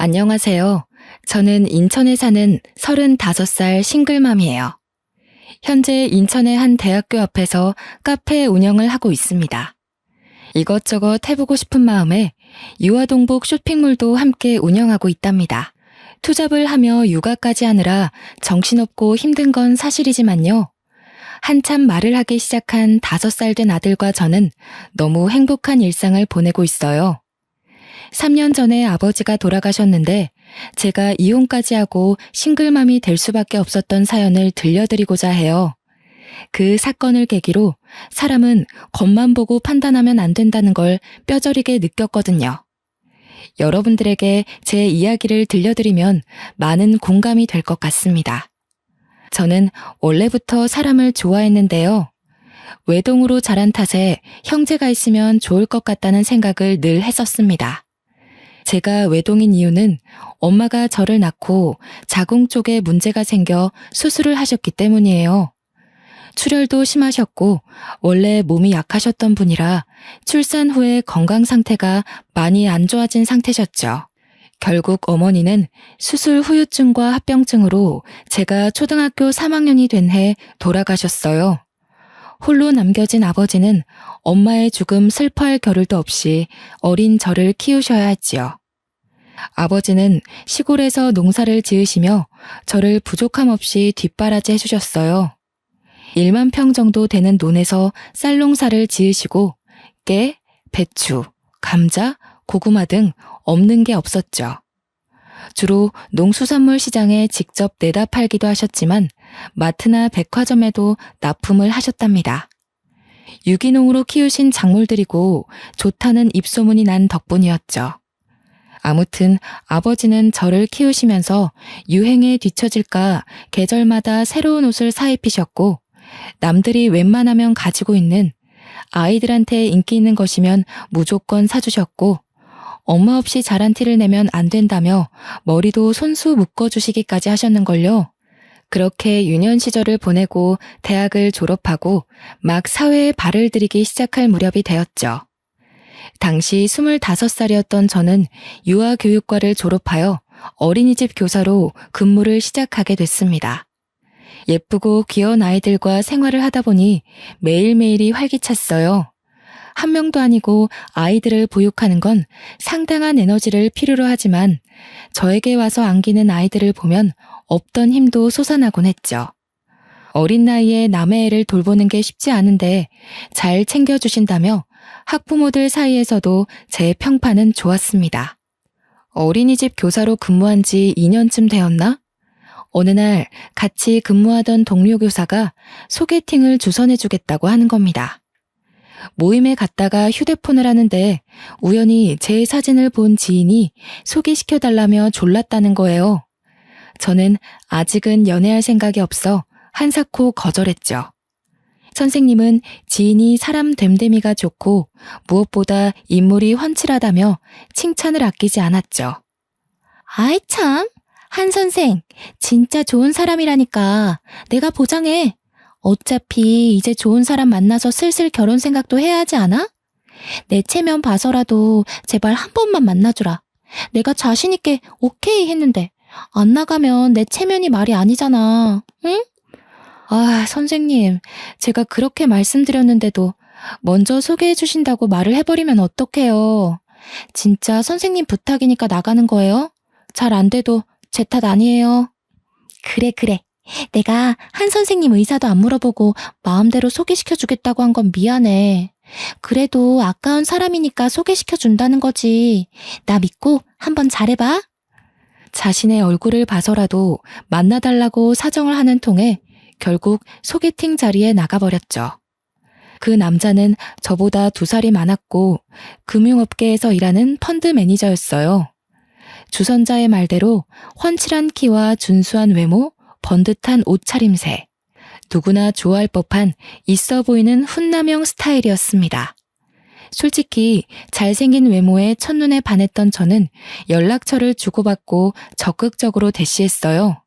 안녕하세요. 저는 인천에 사는 35살 싱글맘이에요. 현재 인천의 한 대학교 앞에서 카페 운영을 하고 있습니다. 이것저것 해보고 싶은 마음에 유아동복 쇼핑몰도 함께 운영하고 있답니다. 투잡을 하며 육아까지 하느라 정신없고 힘든 건 사실이지만요. 한참 말을 하기 시작한 5살 된 아들과 저는 너무 행복한 일상을 보내고 있어요. 3년 전에 아버지가 돌아가셨는데 제가 이혼까지 하고 싱글맘이 될 수밖에 없었던 사연을 들려드리고자 해요. 그 사건을 계기로 사람은 겉만 보고 판단하면 안 된다는 걸 뼈저리게 느꼈거든요. 여러분들에게 제 이야기를 들려드리면 많은 공감이 될 것 같습니다. 저는 원래부터 사람을 좋아했는데요. 외동으로 자란 탓에 형제가 있으면 좋을 것 같다는 생각을 늘 했었습니다. 제가 외동인 이유는 엄마가 저를 낳고 자궁 쪽에 문제가 생겨 수술을 하셨기 때문이에요. 출혈도 심하셨고 원래 몸이 약하셨던 분이라 출산 후에 건강 상태가 많이 안 좋아진 상태셨죠. 결국 어머니는 수술 후유증과 합병증으로 제가 초등학교 3학년이 된 해 돌아가셨어요. 홀로 남겨진 아버지는 엄마의 죽음 슬퍼할 겨를도 없이 어린 저를 키우셔야 했지요. 아버지는 시골에서 농사를 지으시며 저를 부족함 없이 뒷바라지 해주셨어요. 1만 평 정도 되는 논에서 쌀 농사를 지으시고 깨, 배추, 감자, 고구마 등 없는 게 없었죠. 주로 농수산물 시장에 직접 내다 팔기도 하셨지만 마트나 백화점에도 납품을 하셨답니다. 유기농으로 키우신 작물들이고 좋다는 입소문이 난 덕분이었죠. 아무튼 아버지는 저를 키우시면서 유행에 뒤처질까 계절마다 새로운 옷을 사입히셨고 남들이 웬만하면 가지고 있는 아이들한테 인기 있는 것이면 무조건 사주셨고 엄마 없이 자란 티를 내면 안 된다며 머리도 손수 묶어주시기까지 하셨는걸요. 그렇게 유년 시절을 보내고 대학을 졸업하고 막 사회에 발을 들이기 시작할 무렵이 되었죠. 당시 25살이었던 저는 유아교육과를 졸업하여 어린이집 교사로 근무를 시작하게 됐습니다. 예쁘고 귀여운 아이들과 생활을 하다 보니 매일매일이 활기찼어요. 한 명도 아니고 아이들을 보육하는 건 상당한 에너지를 필요로 하지만 저에게 와서 안기는 아이들을 보면 없던 힘도 솟아나곤 했죠. 어린 나이에 남의 애를 돌보는 게 쉽지 않은데 잘 챙겨주신다며 학부모들 사이에서도 제 평판은 좋았습니다. 어린이집 교사로 근무한 지 2년쯤 되었나? 어느 날 같이 근무하던 동료 교사가 소개팅을 주선해주겠다고 하는 겁니다. 모임에 갔다가 휴대폰을 하는데 우연히 제 사진을 본 지인이 소개시켜달라며 졸랐다는 거예요. 저는 아직은 연애할 생각이 없어 한사코 거절했죠. 선생님은 지인이 사람 됨됨이가 좋고 무엇보다 인물이 훤칠하다며 칭찬을 아끼지 않았죠. 아이 참, 한 선생 진짜 좋은 사람이라니까 내가 보장해. 어차피 이제 좋은 사람 만나서 슬슬 결혼 생각도 해야 하지 않아? 내 체면 봐서라도 제발 한 번만 만나주라. 내가 자신 있게 오케이 했는데 안 나가면 내 체면이 말이 아니잖아. 응? 아, 선생님, 제가 그렇게 말씀드렸는데도 먼저 소개해 주신다고 말을 해버리면 어떡해요. 진짜 선생님 부탁이니까 나가는 거예요? 잘 안 돼도 제 탓 아니에요. 그래. 내가 한 선생님 의사도 안 물어보고 마음대로 소개시켜주겠다고 한 건 미안해. 그래도 아까운 사람이니까 소개시켜준다는 거지. 나 믿고 한번 잘해봐. 자신의 얼굴을 봐서라도 만나달라고 사정을 하는 통에 결국 소개팅 자리에 나가버렸죠. 그 남자는 저보다 2살이 많았고 금융업계에서 일하는 펀드 매니저였어요. 주선자의 말대로 훤칠한 키와 준수한 외모, 번듯한 옷차림새, 누구나 좋아할 법한 있어 보이는 훈남형 스타일이었습니다. 솔직히 잘생긴 외모에 첫눈에 반했던 저는 연락처를 주고받고 적극적으로 대시했어요.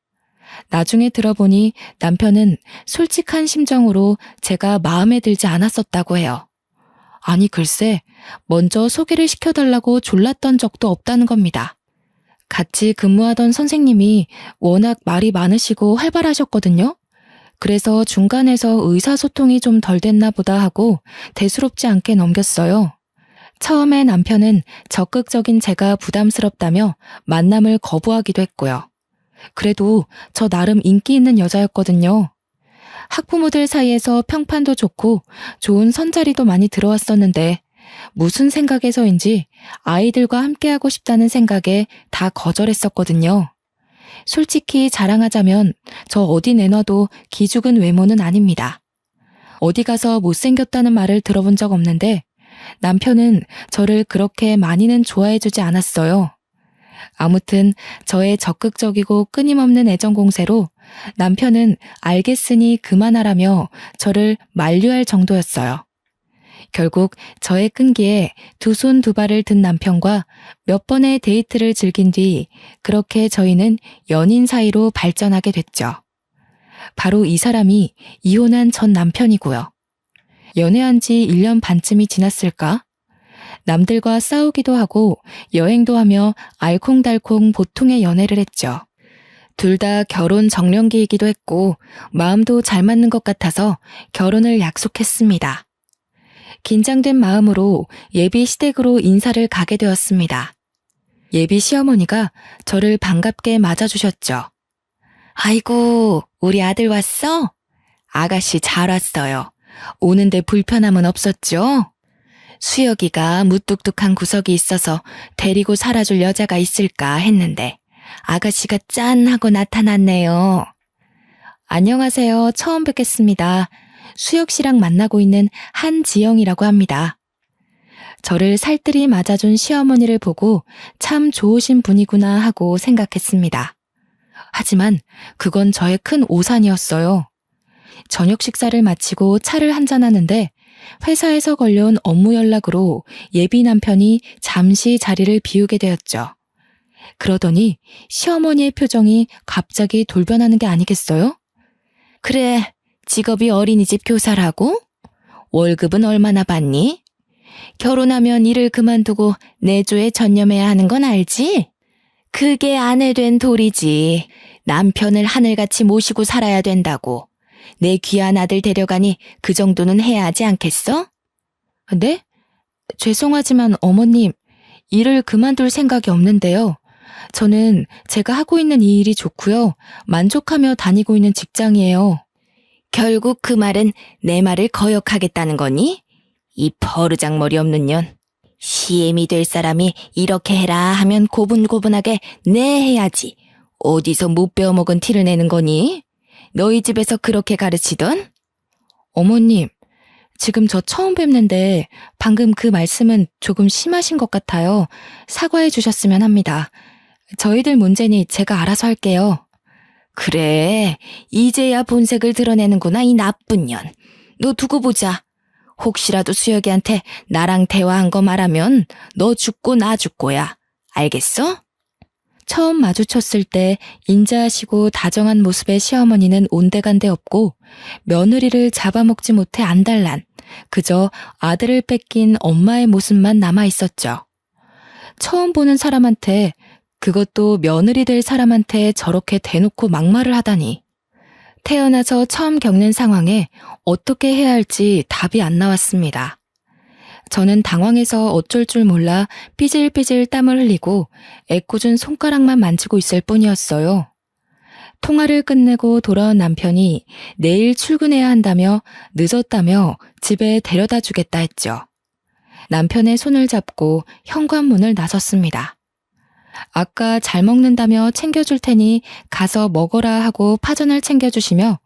나중에 들어보니 남편은 솔직한 심정으로 제가 마음에 들지 않았었다고 해요. 아니 글쎄, 먼저 소개를 시켜달라고 졸랐던 적도 없다는 겁니다. 같이 근무하던 선생님이 워낙 말이 많으시고 활발하셨거든요. 그래서 중간에서 의사소통이 좀 덜 됐나 보다 하고 대수롭지 않게 넘겼어요. 처음에 남편은 적극적인 제가 부담스럽다며 만남을 거부하기도 했고요. 그래도 저 나름 인기 있는 여자였거든요. 학부모들 사이에서 평판도 좋고 좋은 선자리도 많이 들어왔었는데 무슨 생각에서인지 아이들과 함께하고 싶다는 생각에 다 거절했었거든요. 솔직히 자랑하자면 저 어디 내놔도 기죽은 외모는 아닙니다. 어디 가서 못생겼다는 말을 들어본 적 없는데 남편은 저를 그렇게 많이는 좋아해주지 않았어요. 아무튼 저의 적극적이고 끊임없는 애정 공세로 남편은 알겠으니 그만하라며 저를 만류할 정도였어요. 결국 저의 끈기에 두 손 두 발을 든 남편과 몇 번의 데이트를 즐긴 뒤 그렇게 저희는 연인 사이로 발전하게 됐죠. 바로 이 사람이 이혼한 전 남편이고요. 연애한 지 1년 반쯤이 지났을까? 남들과 싸우기도 하고 여행도 하며 알콩달콩 보통의 연애를 했죠. 둘 다 결혼 정년기이기도 했고 마음도 잘 맞는 것 같아서 결혼을 약속했습니다. 긴장된 마음으로 예비 시댁으로 인사를 가게 되었습니다. 예비 시어머니가 저를 반갑게 맞아주셨죠. 아이고, 우리 아들 왔어? 아가씨 잘 왔어요. 오는데 불편함은 없었죠? 수혁이가 무뚝뚝한 구석이 있어서 데리고 살아줄 여자가 있을까 했는데 아가씨가 짠 하고 나타났네요. 안녕하세요. 처음 뵙겠습니다. 수혁 씨랑 만나고 있는 한지영이라고 합니다. 저를 살뜰히 맞아준 시어머니를 보고 참 좋으신 분이구나 하고 생각했습니다. 하지만 그건 저의 큰 오산이었어요. 저녁 식사를 마치고 차를 한잔하는데 회사에서 걸려온 업무 연락으로 예비 남편이 잠시 자리를 비우게 되었죠. 그러더니 시어머니의 표정이 갑자기 돌변하는 게 아니겠어요? 그래, 직업이 어린이집 교사라고? 월급은 얼마나 받니? 결혼하면 일을 그만두고 내조에 전념해야 하는 건 알지? 그게 아내 된 도리지. 남편을 하늘같이 모시고 살아야 된다고. 내 귀한 아들 데려가니 그 정도는 해야 하지 않겠어? 네? 죄송하지만 어머님, 일을 그만둘 생각이 없는데요. 저는 제가 하고 있는 이 일이 좋고요. 만족하며 다니고 있는 직장이에요. 결국 그 말은 내 말을 거역하겠다는 거니? 이 버르장머리 없는 년. 시엠이 될 사람이 이렇게 해라 하면 고분고분하게 네 해야지. 어디서 못 배워먹은 티를 내는 거니? 너희 집에서 그렇게 가르치던? 어머님, 지금 저 처음 뵙는데 방금 그 말씀은 조금 심하신 것 같아요. 사과해 주셨으면 합니다. 저희들 문제니 제가 알아서 할게요. 그래, 이제야 본색을 드러내는구나, 이 나쁜 년. 너 두고 보자. 혹시라도 수혁이한테 나랑 대화한 거 말하면 너 죽고 나 죽고야. 알겠어? 처음 마주쳤을 때 인자하시고 다정한 모습의 시어머니는 온데간데 없고 며느리를 잡아먹지 못해 안달난 그저 아들을 뺏긴 엄마의 모습만 남아있었죠. 처음 보는 사람한테, 그것도 며느리 될 사람한테 저렇게 대놓고 막말을 하다니. 태어나서 처음 겪는 상황에 어떻게 해야 할지 답이 안 나왔습니다. 저는 당황해서 어쩔 줄 몰라 삐질삐질 땀을 흘리고 애꿎은 손가락만 만지고 있을 뿐이었어요. 통화를 끝내고 돌아온 남편이 내일 출근해야 한다며 늦었다며 집에 데려다 주겠다 했죠. 남편의 손을 잡고 현관문을 나섰습니다. 아까 잘 먹는다며 챙겨줄 테니 가서 먹어라 하고 파전을 챙겨주시며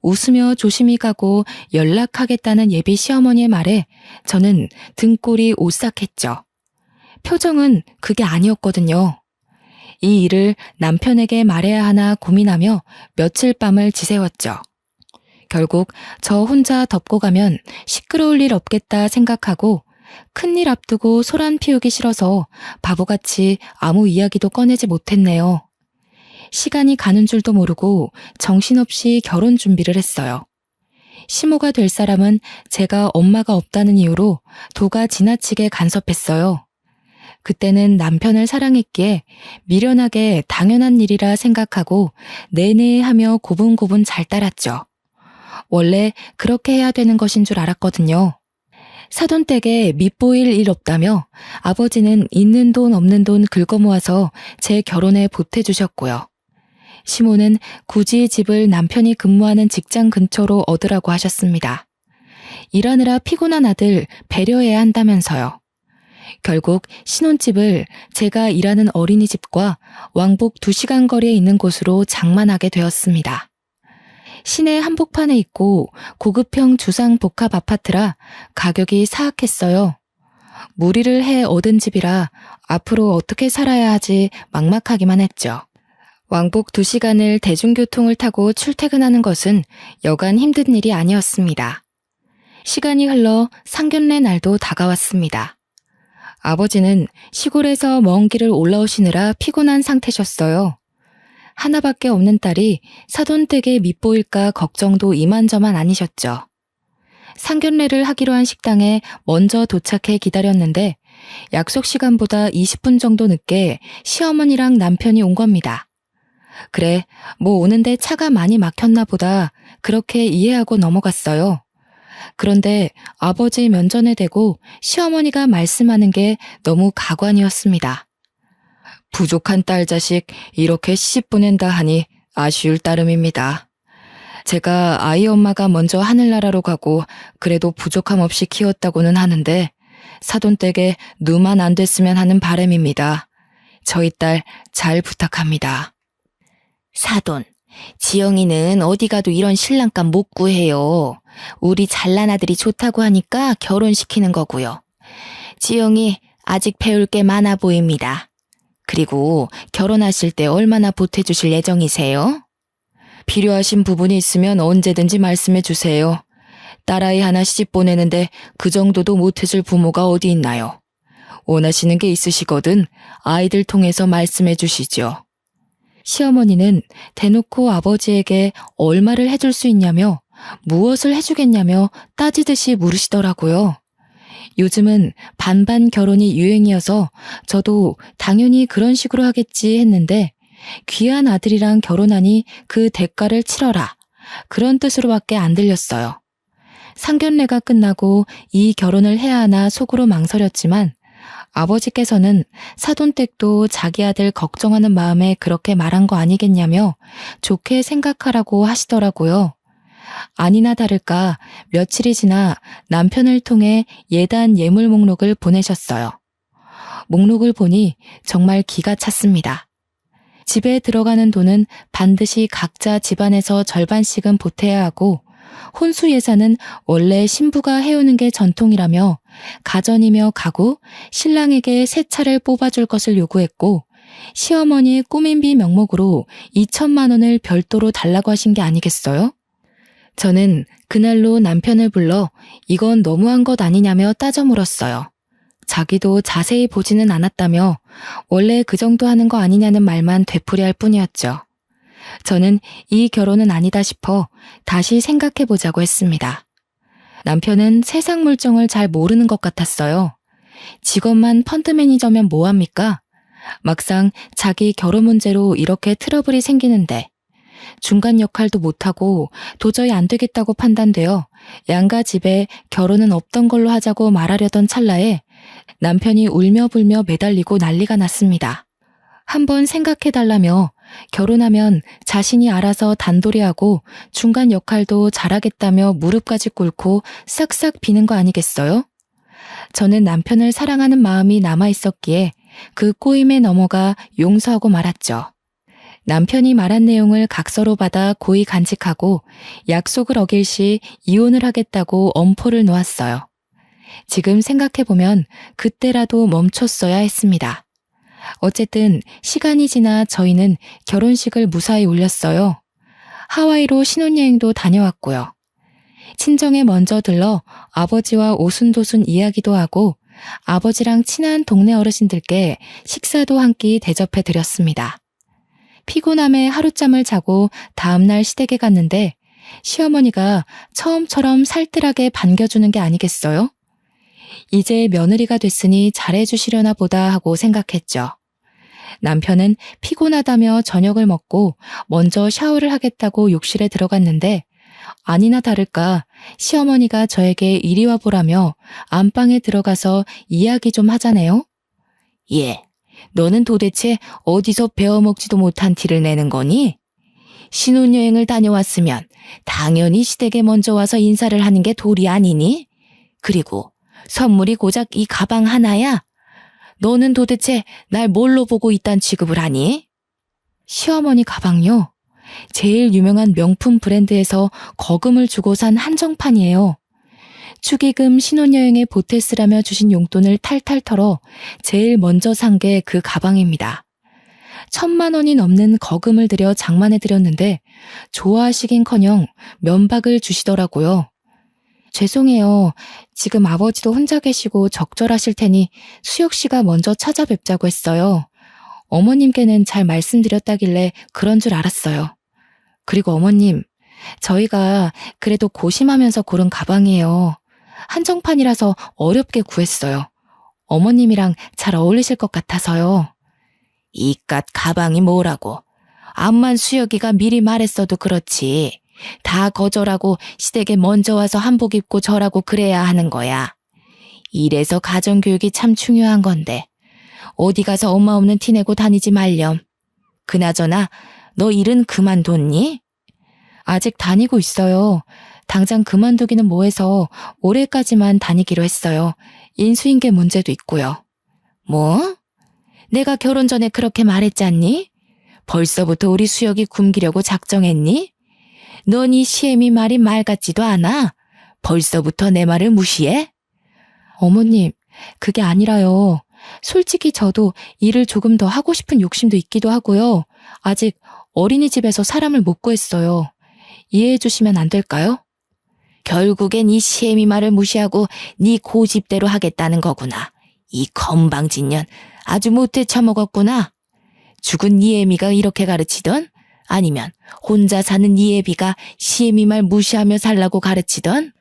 웃으며 조심히 가고 연락하겠다는 예비 시어머니의 말에 저는 등골이 오싹했죠. 표정은 그게 아니었거든요. 이 일을 남편에게 말해야 하나 고민하며 며칠 밤을 지새웠죠. 결국 저 혼자 덮고 가면 시끄러울 일 없겠다 생각하고 큰일 앞두고 소란 피우기 싫어서 바보같이 아무 이야기도 꺼내지 못했네요. 시간이 가는 줄도 모르고 정신없이 결혼 준비를 했어요. 시모가 될 사람은 제가 엄마가 없다는 이유로 도가 지나치게 간섭했어요. 그때는 남편을 사랑했기에 미련하게 당연한 일이라 생각하고 내내 하며 고분고분 잘 따랐죠. 원래 그렇게 해야 되는 것인 줄 알았거든요. 사돈댁에 밑보일 일 없다며 아버지는 있는 돈 없는 돈 긁어모아서 제 결혼에 보태주셨고요. 시모는 굳이 집을 남편이 근무하는 직장 근처로 얻으라고 하셨습니다. 일하느라 피곤한 아들 배려해야 한다면서요. 결국 신혼집을 제가 일하는 어린이집과 왕복 2시간 거리에 있는 곳으로 장만하게 되었습니다. 시내 한복판에 있고 고급형 주상 복합 아파트라 가격이 사악했어요. 무리를 해 얻은 집이라 앞으로 어떻게 살아야 하지 막막하기만 했죠. 왕복 2시간을 대중교통을 타고 출퇴근하는 것은 여간 힘든 일이 아니었습니다. 시간이 흘러 상견례 날도 다가왔습니다. 아버지는 시골에서 먼 길을 올라오시느라 피곤한 상태셨어요. 하나밖에 없는 딸이 사돈댁에 밉보일까 걱정도 이만저만 아니셨죠. 상견례를 하기로 한 식당에 먼저 도착해 기다렸는데 약속 시간보다 20분 정도 늦게 시어머니랑 남편이 온 겁니다. 그래, 뭐 오는데 차가 많이 막혔나 보다 그렇게 이해하고 넘어갔어요. 그런데 아버지 면전에 대고 시어머니가 말씀하는 게 너무 가관이었습니다. 부족한 딸 자식 이렇게 시집 보낸다 하니 아쉬울 따름입니다. 제가 아이 엄마가 먼저 하늘나라로 가고 그래도 부족함 없이 키웠다고는 하는데 사돈댁에 누만 안 됐으면 하는 바람입니다. 저희 딸 잘 부탁합니다. 사돈, 지영이는 어디 가도 이런 신랑감 못 구해요. 우리 잘난 아들이 좋다고 하니까 결혼시키는 거고요. 지영이 아직 배울 게 많아 보입니다. 그리고 결혼하실 때 얼마나 보태주실 예정이세요? 필요하신 부분이 있으면 언제든지 말씀해 주세요. 딸아이 하나 시집 보내는데 그 정도도 못해줄 부모가 어디 있나요? 원하시는 게 있으시거든 아이들 통해서 말씀해 주시죠. 시어머니는 대놓고 아버지에게 얼마를 해줄 수 있냐며 무엇을 해주겠냐며 따지듯이 물으시더라고요. 요즘은 반반 결혼이 유행이어서 저도 당연히 그런 식으로 하겠지 했는데 귀한 아들이랑 결혼하니 그 대가를 치러라. 그런 뜻으로밖에 안 들렸어요. 상견례가 끝나고 이 결혼을 해야 하나 속으로 망설였지만 아버지께서는 사돈댁도 자기 아들 걱정하는 마음에 그렇게 말한 거 아니겠냐며 좋게 생각하라고 하시더라고요. 아니나 다를까 며칠이 지나 남편을 통해 예단 예물 목록을 보내셨어요. 목록을 보니 정말 기가 찼습니다. 집에 들어가는 돈은 반드시 각자 집안에서 절반씩은 보태야 하고 혼수 예산은 원래 신부가 해오는 게 전통이라며 가전이며 가구, 신랑에게 새 차를 뽑아줄 것을 요구했고 시어머니의 꾸민비 명목으로 2천만 원을 별도로 달라고 하신 게 아니겠어요? 저는 그날로 남편을 불러 이건 너무한 것 아니냐며 따져 물었어요. 자기도 자세히 보지는 않았다며 원래 그 정도 하는 거 아니냐는 말만 되풀이할 뿐이었죠. 저는 이 결혼은 아니다 싶어 다시 생각해보자고 했습니다. 남편은 세상 물정을 잘 모르는 것 같았어요. 직업만 펀드 매니저면 뭐합니까? 막상 자기 결혼 문제로 이렇게 트러블이 생기는데 중간 역할도 못하고 도저히 안 되겠다고 판단되어 양가 집에 결혼은 없던 걸로 하자고 말하려던 찰나에 남편이 울며 불며 매달리고 난리가 났습니다. 한번 생각해달라며 결혼하면 자신이 알아서 단돌이하고 중간 역할도 잘하겠다며 무릎까지 꿇고 싹싹 비는 거 아니겠어요? 저는 남편을 사랑하는 마음이 남아있었기에 그 꼬임에 넘어가 용서하고 말았죠. 남편이 말한 내용을 각서로 받아 고이 간직하고 약속을 어길 시 이혼을 하겠다고 엄포를 놓았어요. 지금 생각해보면 그때라도 멈췄어야 했습니다. 어쨌든 시간이 지나 저희는 결혼식을 무사히 올렸어요. 하와이로 신혼여행도 다녀왔고요. 친정에 먼저 들러 아버지와 오순도순 이야기도 하고 아버지랑 친한 동네 어르신들께 식사도 한 끼 대접해 드렸습니다. 피곤함에 하룻잠을 자고 다음날 시댁에 갔는데 시어머니가 처음처럼 살뜰하게 반겨주는 게 아니겠어요? 이제 며느리가 됐으니 잘해주시려나 보다 하고 생각했죠. 남편은 피곤하다며 저녁을 먹고 먼저 샤워를 하겠다고 욕실에 들어갔는데 아니나 다를까 시어머니가 저에게 이리 와보라며 안방에 들어가서 이야기 좀 하자네요. 예, 너는 도대체 어디서 배워먹지도 못한 티를 내는 거니? 신혼여행을 다녀왔으면 당연히 시댁에 먼저 와서 인사를 하는 게 도리 아니니? 그리고 선물이 고작 이 가방 하나야? 너는 도대체 날 뭘로 보고 이딴 취급을 하니? 시어머니 가방요? 제일 유명한 명품 브랜드에서 거금을 주고 산 한정판이에요. 축의금 신혼여행에 보태 쓰라며 주신 용돈을 탈탈 털어 제일 먼저 산 게 그 가방입니다. 1,000만 원이 넘는 거금을 들여 장만해드렸는데 좋아하시긴커녕 면박을 주시더라고요. 죄송해요. 지금 아버지도 혼자 계시고 적절하실 테니 수혁 씨가 먼저 찾아뵙자고 했어요. 어머님께는 잘 말씀드렸다길래 그런 줄 알았어요. 그리고 어머님, 저희가 그래도 고심하면서 고른 가방이에요. 한정판이라서 어렵게 구했어요. 어머님이랑 잘 어울리실 것 같아서요. 이깟 가방이 뭐라고. 암만 수혁이가 미리 말했어도 그렇지. 다 거절하고 시댁에 먼저 와서 한복 입고 절하고 그래야 하는 거야. 이래서 가정교육이 참 중요한 건데 어디 가서 엄마 없는 티 내고 다니지 말렴. 그나저나 너 일은 그만뒀니? 아직 다니고 있어요. 당장 그만두기는 뭐해서 올해까지만 다니기로 했어요. 인수인계 문제도 있고요. 뭐? 내가 결혼 전에 그렇게 말했잖니? 벌써부터 우리 수혁이 굶기려고 작정했니? 넌 이 시애미 말이 말 같지도 않아? 벌써부터 내 말을 무시해? 어머님, 그게 아니라요. 솔직히 저도 일을 조금 더 하고 싶은 욕심도 있기도 하고요. 아직 어린이집에서 사람을 못 구했어요. 이해해 주시면 안 될까요? 결국엔 이 시애미 말을 무시하고 네 고집대로 하겠다는 거구나. 이 건방진년 아주 못해 처먹었구나. 죽은 네 애미가 이렇게 가르치던? 아니면 혼자 사는 네 애비가 시애미 말 무시하며 살라고 가르치던?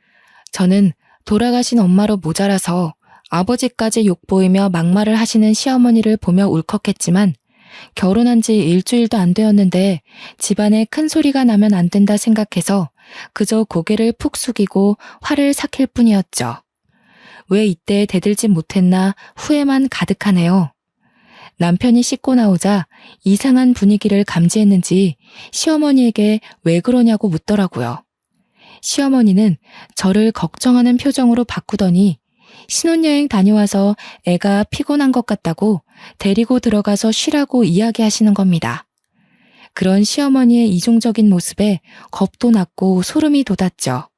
저는 돌아가신 엄마로 모자라서 아버지까지 욕보이며 막말을 하시는 시어머니를 보며 울컥했지만 결혼한 지 일주일도 안 되었는데 집안에 큰 소리가 나면 안 된다 생각해서 그저 고개를 푹 숙이고 화를 삭힐 뿐이었죠. 왜 이때 대들지 못했나 후회만 가득하네요. 남편이 씻고 나오자 이상한 분위기를 감지했는지 시어머니에게 왜 그러냐고 묻더라고요. 시어머니는 저를 걱정하는 표정으로 바꾸더니 신혼여행 다녀와서 애가 피곤한 것 같다고 데리고 들어가서 쉬라고 이야기하시는 겁니다. 그런 시어머니의 이중적인 모습에 겁도 났고 소름이 돋았죠.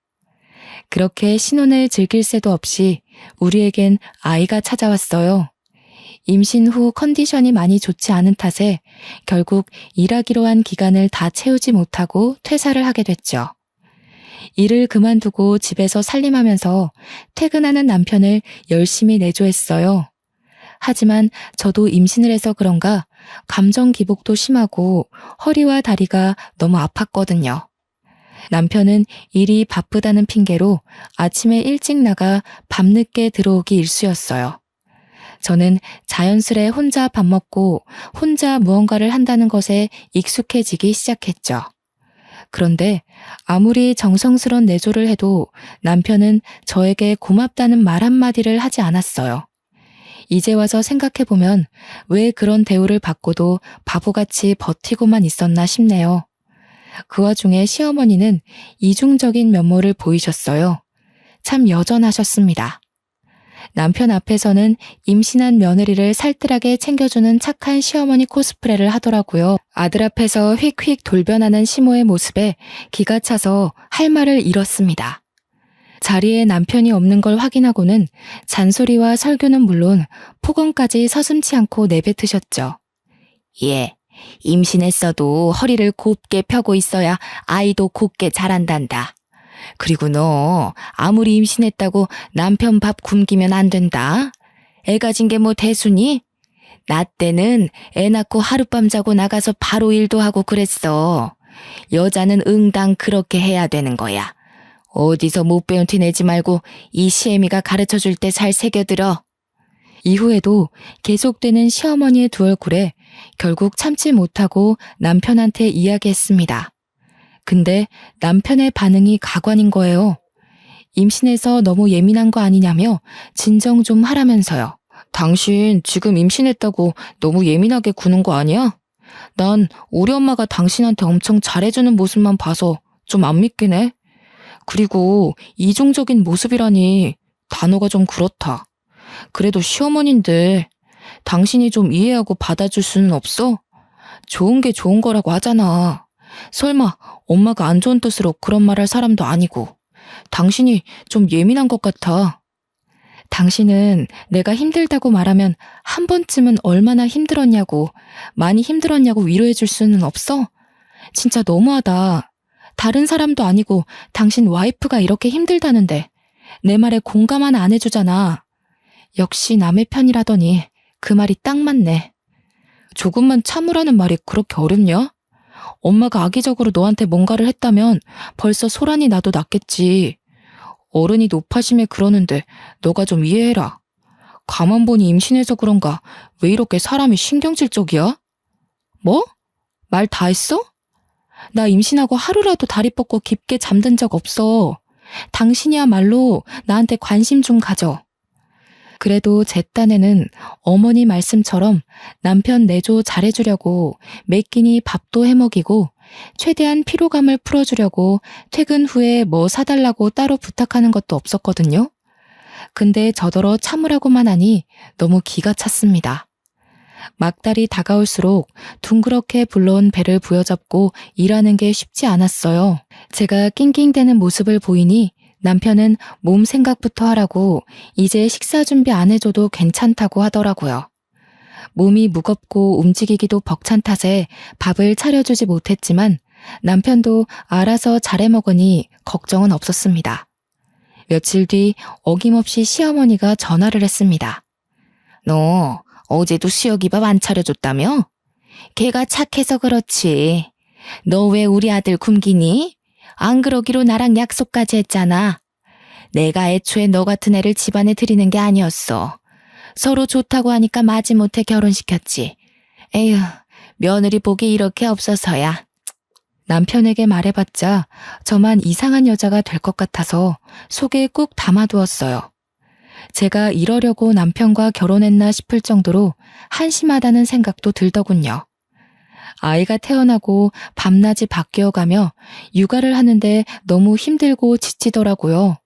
그렇게 신혼을 즐길 새도 없이 우리에겐 아이가 찾아왔어요. 임신 후 컨디션이 많이 좋지 않은 탓에 결국 일하기로 한 기간을 다 채우지 못하고 퇴사를 하게 됐죠. 일을 그만두고 집에서 살림하면서 퇴근하는 남편을 열심히 내조했어요. 하지만 저도 임신을 해서 그런가 감정 기복도 심하고 허리와 다리가 너무 아팠거든요. 남편은 일이 바쁘다는 핑계로 아침에 일찍 나가 밤늦게 들어오기 일쑤였어요. 저는 자연스레 혼자 밥 먹고 혼자 무언가를 한다는 것에 익숙해지기 시작했죠. 그런데 아무리 정성스런 내조를 해도 남편은 저에게 고맙다는 말 한마디를 하지 않았어요. 이제 와서 생각해보면 왜 그런 대우를 받고도 바보같이 버티고만 있었나 싶네요. 그 와중에 시어머니는 이중적인 면모를 보이셨어요. 참 여전하셨습니다. 남편 앞에서는 임신한 며느리를 살뜰하게 챙겨주는 착한 시어머니 코스프레를 하더라고요. 아들 앞에서 휙휙 돌변하는 시모의 모습에 기가 차서 할 말을 잃었습니다. 자리에 남편이 없는 걸 확인하고는 잔소리와 설교는 물론 폭언까지 서슴지 않고 내뱉으셨죠. 예, 임신했어도 허리를 곱게 펴고 있어야 아이도 곱게 자란단다. 그리고 너 아무리 임신했다고 남편 밥 굶기면 안 된다. 애 가진 게 뭐 대수니? 나 때는 애 낳고 하룻밤 자고 나가서 바로 일도 하고 그랬어. 여자는 응당 그렇게 해야 되는 거야. 어디서 못 배운 티 내지 말고 이 시애미가 가르쳐줄 때 잘 새겨들어. 이후에도 계속되는 시어머니의 두 얼굴에 결국 참지 못하고 남편한테 이야기했습니다. 근데 남편의 반응이 가관인 거예요. 임신해서 너무 예민한 거 아니냐며 진정 좀 하라면서요. 당신 지금 임신했다고 너무 예민하게 구는 거 아니야? 난 우리 엄마가 당신한테 엄청 잘해주는 모습만 봐서 좀 안 믿긴 해. 그리고 이중적인 모습이라니 단어가 좀 그렇다. 그래도 시어머니인데 당신이 좀 이해하고 받아줄 수는 없어? 좋은 게 좋은 거라고 하잖아. 설마 엄마가 안 좋은 뜻으로 그런 말 할 사람도 아니고. 당신이 좀 예민한 것 같아. 당신은 내가 힘들다고 말하면 한 번쯤은 얼마나 힘들었냐고, 많이 힘들었냐고 위로해 줄 수는 없어? 진짜 너무하다. 다른 사람도 아니고 당신 와이프가 이렇게 힘들다는데 내 말에 공감 하나 안 해주잖아. 역시 남의 편이라더니 그 말이 딱 맞네. 조금만 참으라는 말이 그렇게 어렵냐? 엄마가 악의적으로 너한테 뭔가를 했다면 벌써 소란이 나도 났겠지. 어른이 노파심에 그러는데 너가 좀 이해해라. 가만 보니 임신해서 그런가 왜 이렇게 사람이 신경질적이야? 뭐? 말 다 했어? 나 임신하고 하루라도 다리 뻗고 깊게 잠든 적 없어. 당신이야말로 나한테 관심 좀 가져. 그래도 제 딴에는 어머니 말씀처럼 남편 내조 잘해주려고 매 끼니 밥도 해먹이고 최대한 피로감을 풀어주려고 퇴근 후에 뭐 사달라고 따로 부탁하는 것도 없었거든요. 근데 저더러 참으라고만 하니 너무 기가 찼습니다. 막달이 다가올수록 둥그렇게 불러온 배를 부여잡고 일하는 게 쉽지 않았어요. 제가 낑낑대는 모습을 보이니 남편은 몸 생각부터 하라고 이제 식사 준비 안 해줘도 괜찮다고 하더라고요. 몸이 무겁고 움직이기도 벅찬 탓에 밥을 차려주지 못했지만 남편도 알아서 잘해 먹으니 걱정은 없었습니다. 며칠 뒤 어김없이 시어머니가 전화를 했습니다. 너 어제도 수혁이 밥 안 차려줬다며? 걔가 착해서 그렇지. 너 왜 우리 아들 굶기니? 안 그러기로 나랑 약속까지 했잖아. 내가 애초에 너 같은 애를 집안에 들이는 게 아니었어. 서로 좋다고 하니까 마지못해 결혼시켰지. 에휴, 며느리 복이 이렇게 없어서야. 남편에게 말해봤자 저만 이상한 여자가 될 것 같아서 속에 꾹 담아두었어요. 제가 이러려고 남편과 결혼했나 싶을 정도로 한심하다는 생각도 들더군요. 아이가 태어나고 밤낮이 바뀌어가며 육아를 하는데 너무 힘들고 지치더라고요.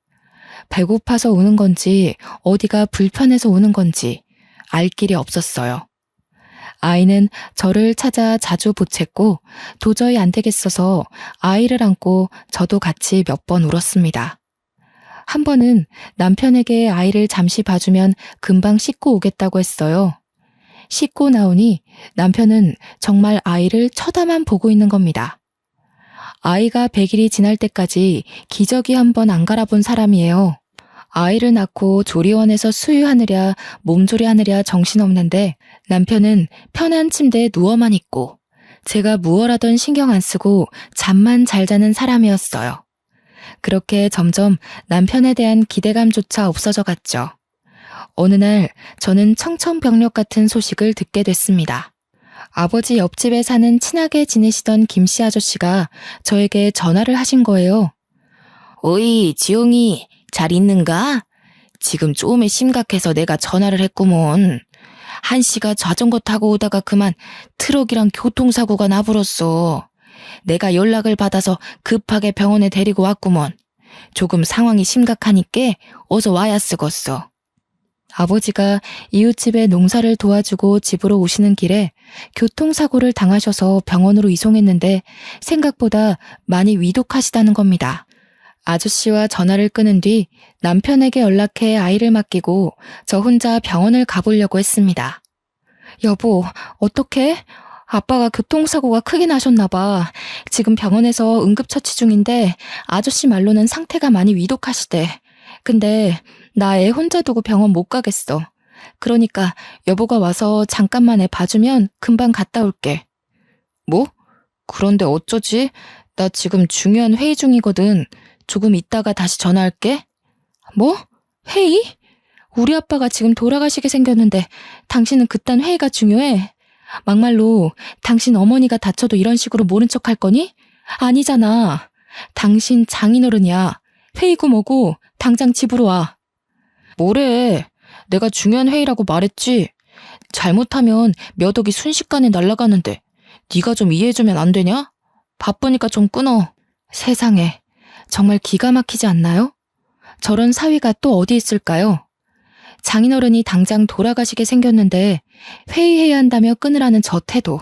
배고파서 우는 건지 어디가 불편해서 우는 건지 알 길이 없었어요. 아이는 저를 찾아 자주 보챘고 도저히 안 되겠어서 아이를 안고 저도 같이 몇 번 울었습니다. 한 번은 남편에게 아이를 잠시 봐주면 금방 씻고 오겠다고 했어요. 씻고 나오니 남편은 정말 아이를 쳐다만 보고 있는 겁니다. 아이가 100일이 지날 때까지 기저귀 한 번 안 갈아본 사람이에요. 아이를 낳고 조리원에서 수유하느랴 몸조리하느랴 정신없는데 남편은 편한 침대에 누워만 있고 제가 무얼하던 신경 안 쓰고 잠만 잘 자는 사람이었어요. 그렇게 점점 남편에 대한 기대감조차 없어져 갔죠. 어느 날 저는 청천벽력 같은 소식을 듣게 됐습니다. 아버지 옆집에 사는 친하게 지내시던 김씨 아저씨가 저에게 전화를 하신 거예요. 어이, 지용이 잘 있는가? 지금 좀에 심각해서 내가 전화를 했구먼. 한씨가 자전거 타고 오다가 그만 트럭이랑 교통사고가 나불었어. 내가 연락을 받아서 급하게 병원에 데리고 왔구먼. 조금 상황이 심각하니까 어서 와야 쓰겄어. 아버지가 이웃집에 농사를 도와주고 집으로 오시는 길에 교통사고를 당하셔서 병원으로 이송했는데 생각보다 많이 위독하시다는 겁니다. 아저씨와 전화를 끊은 뒤 남편에게 연락해 아이를 맡기고 저 혼자 병원을 가보려고 했습니다. 여보, 어떡해? 아빠가 교통사고가 크게 나셨나 봐. 지금 병원에서 응급처치 중인데 아저씨 말로는 상태가 많이 위독하시대. 근데 나 애 혼자 두고 병원 못 가겠어. 그러니까 여보가 와서 잠깐만 애 봐주면 금방 갔다 올게. 뭐? 그런데 어쩌지? 나 지금 중요한 회의 중이거든. 조금 있다가 다시 전화할게. 뭐? 회의? 우리 아빠가 지금 돌아가시게 생겼는데 당신은 그딴 회의가 중요해? 막말로 당신 어머니가 다쳐도 이런 식으로 모른 척 할 거니? 아니잖아. 당신 장인어른이야. 회의고 뭐고 당장 집으로 와. 뭐래? 내가 중요한 회의라고 말했지. 잘못하면 몇 억이 순식간에 날아가는데 네가 좀 이해해주면 안 되냐? 바쁘니까 좀 끊어. 세상에, 정말 기가 막히지 않나요? 저런 사위가 또 어디 있을까요? 장인어른이 당장 돌아가시게 생겼는데 회의해야 한다며 끊으라는 저 태도.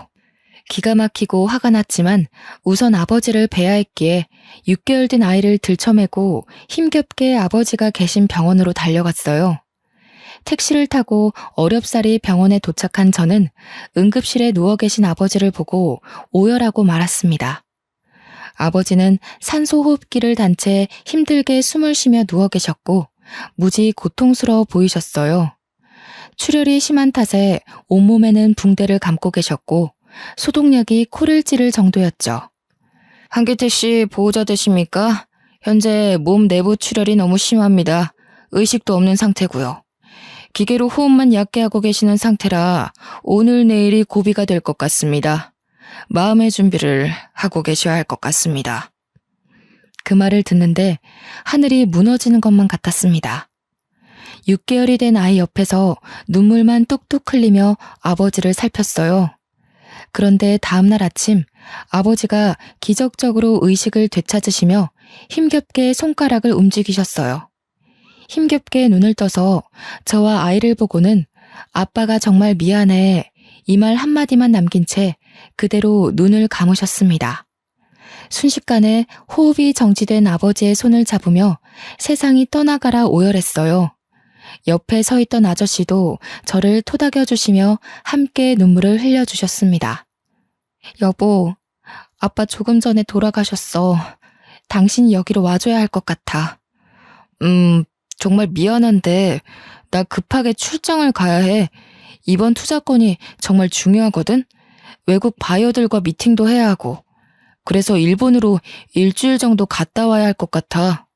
기가 막히고 화가 났지만 우선 아버지를 뵈야 했기에 6개월 된 아이를 들쳐매고 힘겹게 아버지가 계신 병원으로 달려갔어요. 택시를 타고 어렵사리 병원에 도착한 저는 응급실에 누워 계신 아버지를 보고 오열하고 말았습니다. 아버지는 산소호흡기를 단 채 힘들게 숨을 쉬며 누워 계셨고 무지 고통스러워 보이셨어요. 출혈이 심한 탓에 온몸에는 붕대를 감고 계셨고 소독약이 코를 찌를 정도였죠. 한기태 씨 보호자 되십니까? 현재 몸 내부 출혈이 너무 심합니다. 의식도 없는 상태고요. 기계로 호흡만 얕게 하고 계시는 상태라 오늘 내일이 고비가 될 것 같습니다. 마음의 준비를 하고 계셔야 할 것 같습니다. 그 말을 듣는데 하늘이 무너지는 것만 같았습니다. 6개월이 된 아이 옆에서 눈물만 뚝뚝 흘리며 아버지를 살폈어요. 그런데 다음날 아침 아버지가 기적적으로 의식을 되찾으시며 힘겹게 손가락을 움직이셨어요. 힘겹게 눈을 떠서 저와 아이를 보고는 아빠가 정말 미안해 이 말 한마디만 남긴 채 그대로 눈을 감으셨습니다. 순식간에 호흡이 정지된 아버지의 손을 잡으며 세상이 떠나가라 오열했어요. 옆에 서 있던 아저씨도 저를 토닥여 주시며 함께 눈물을 흘려주셨습니다. 여보, 아빠 조금 전에 돌아가셨어. 당신이 여기로 와줘야 할 것 같아. 정말 미안한데 나 급하게 출장을 가야 해. 이번 투자건이 정말 중요하거든. 외국 바이어들과 미팅도 해야 하고. 그래서 일본으로 일주일 정도 갔다 와야 할 것 같아.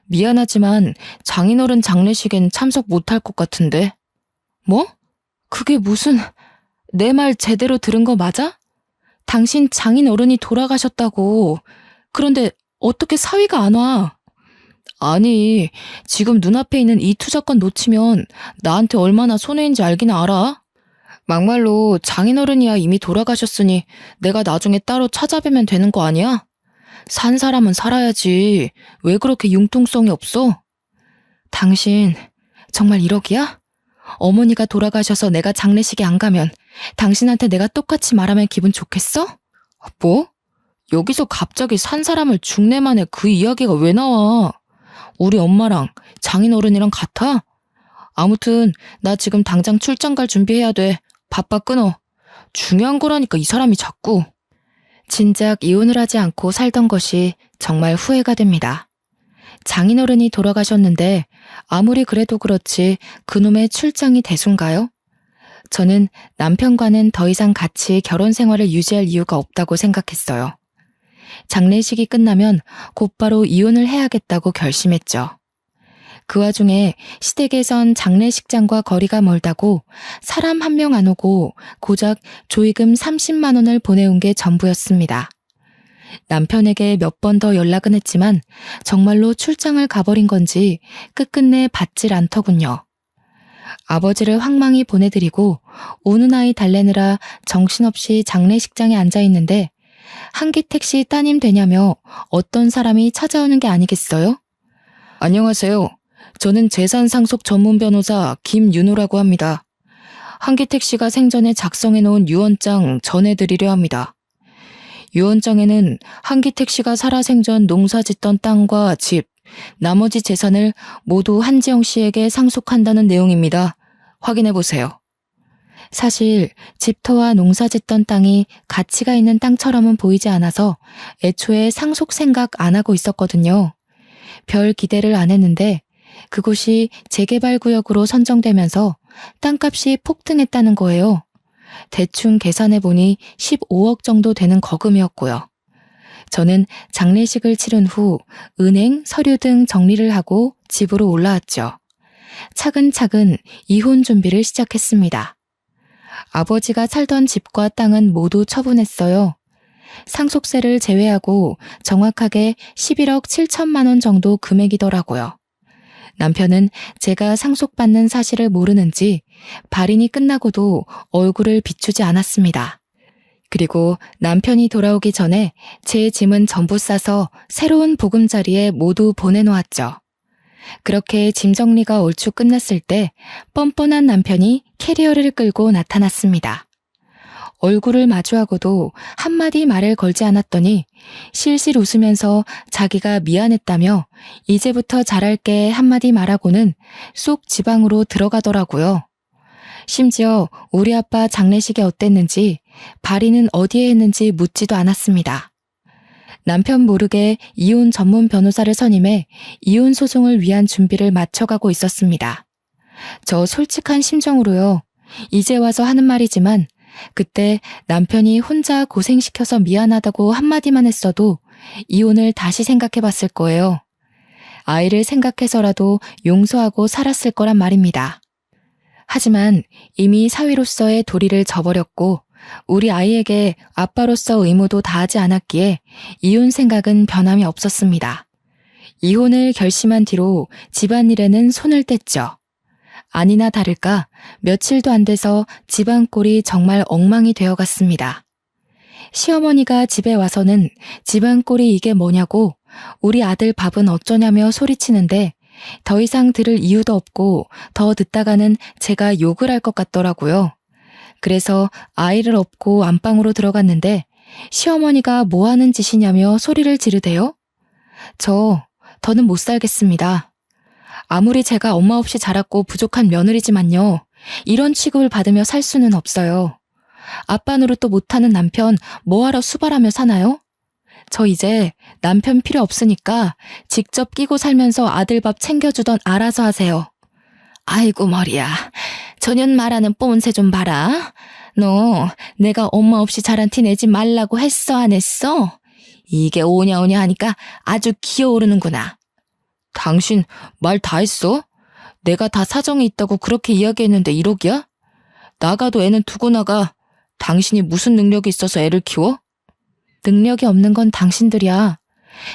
미안하지만 장인어른 장례식엔 참석 못할 것 같은데. 뭐? 그게 무슨... 내 말 제대로 들은 거 맞아? 당신 장인어른이 돌아가셨다고. 그런데 어떻게 사위가 안 와? 아니, 지금 눈앞에 있는 이 투자권 놓치면 나한테 얼마나 손해인지 알긴 알아? 막말로 장인어른이야 이미 돌아가셨으니 내가 나중에 따로 찾아뵈면 되는 거 아니야? 산 사람은 살아야지. 왜 그렇게 융통성이 없어? 당신 정말 1억이야? 어머니가 돌아가셔서 내가 장례식에 안 가면 당신한테 내가 똑같이 말하면 기분 좋겠어? 뭐? 여기서 갑자기 산 사람을 죽내만해 그 이야기가 왜 나와? 우리 엄마랑 장인어른이랑 같아? 아무튼 나 지금 당장 출장 갈 준비해야 돼. 바빠 끊어. 중요한 거라니까 이 사람이 자꾸. 진작 이혼을 하지 않고 살던 것이 정말 후회가 됩니다. 장인어른이 돌아가셨는데 아무리 그래도 그렇지 그놈의 출장이 대수인가요? 저는 남편과는 더 이상 같이 결혼 생활을 유지할 이유가 없다고 생각했어요. 장례식이 끝나면 곧바로 이혼을 해야겠다고 결심했죠. 그 와중에 시댁에선 장례식장과 거리가 멀다고 사람 한 명 안 오고 고작 조의금 30만 원을 보내온 게 전부였습니다. 남편에게 몇 번 더 연락은 했지만 정말로 출장을 가버린 건지 끝끝내 받질 않더군요. 아버지를 황망히 보내드리고 우는 아이 달래느라 정신없이 장례식장에 앉아있는데 한기택 씨 따님 되냐며 어떤 사람이 찾아오는 게 아니겠어요? 안녕하세요. 저는 재산상속 전문 변호사 김윤호라고 합니다. 한기택 씨가 생전에 작성해 놓은 유언장 전해드리려 합니다. 유언장에는 한기택 씨가 살아생전 농사짓던 땅과 집, 나머지 재산을 모두 한지영 씨에게 상속한다는 내용입니다. 확인해보세요. 사실 집터와 농사짓던 땅이 가치가 있는 땅처럼은 보이지 않아서 애초에 상속 생각 안 하고 있었거든요. 별 기대를 안 했는데 그곳이 재개발 구역으로 선정되면서 땅값이 폭등했다는 거예요. 대충 계산해보니 15억 정도 되는 거금이었고요. 저는 장례식을 치른 후 은행, 서류 등 정리를 하고 집으로 올라왔죠. 차근차근 이혼 준비를 시작했습니다. 아버지가 살던 집과 땅은 모두 처분했어요. 상속세를 제외하고 정확하게 11억 7천만 원 정도 금액이더라고요. 남편은 제가 상속받는 사실을 모르는지 발인이 끝나고도 얼굴을 비추지 않았습니다. 그리고 남편이 돌아오기 전에 제 짐은 전부 싸서 새로운 보금자리에 모두 보내놓았죠. 그렇게 짐 정리가 얼추 끝났을 때 뻔뻔한 남편이 캐리어를 끌고 나타났습니다. 얼굴을 마주하고도 한마디 말을 걸지 않았더니 실실 웃으면서 자기가 미안했다며 이제부터 잘할게 한마디 말하고는 쏙 지방으로 들어가더라고요. 심지어 우리 아빠 장례식이 어땠는지, 발인은 어디에 했는지 묻지도 않았습니다. 남편 모르게 이혼 전문 변호사를 선임해 이혼 소송을 위한 준비를 마쳐가고 있었습니다. 저 솔직한 심정으로요. 이제 와서 하는 말이지만 그때 남편이 혼자 고생시켜서 미안하다고 한마디만 했어도 이혼을 다시 생각해봤을 거예요. 아이를 생각해서라도 용서하고 살았을 거란 말입니다. 하지만 이미 사위로서의 도리를 저버렸고 우리 아이에게 아빠로서 의무도 다하지 않았기에 이혼 생각은 변함이 없었습니다. 이혼을 결심한 뒤로 집안일에는 손을 뗐죠. 아니나 다를까 며칠도 안 돼서 집안 꼴이 정말 엉망이 되어갔습니다. 시어머니가 집에 와서는 집안 꼴이 이게 뭐냐고 우리 아들 밥은 어쩌냐며 소리치는데 더 이상 들을 이유도 없고 더 듣다가는 제가 욕을 할 것 같더라고요. 그래서 아이를 업고 안방으로 들어갔는데 시어머니가 뭐 하는 짓이냐며 소리를 지르대요. 더는 못 살겠습니다. 아무리 제가 엄마 없이 자랐고 부족한 며느리지만요. 이런 취급을 받으며 살 수는 없어요. 아빠 노릇도 못하는 남편 뭐하러 수발하며 사나요? 저 이제 남편 필요 없으니까 직접 끼고 살면서 아들 밥 챙겨주던 알아서 하세요. 아이고 머리야. 저년 말하는 뽐새 좀 봐라. 너 내가 엄마 없이 자란 티 내지 말라고 했어 안 했어? 이게 오냐오냐 하니까 아주 기어오르는구나. 당신 말 다 했어? 내가 다 사정이 있다고 그렇게 이야기했는데 이러기야? 나가도 애는 두고 나가. 당신이 무슨 능력이 있어서 애를 키워? 능력이 없는 건 당신들이야.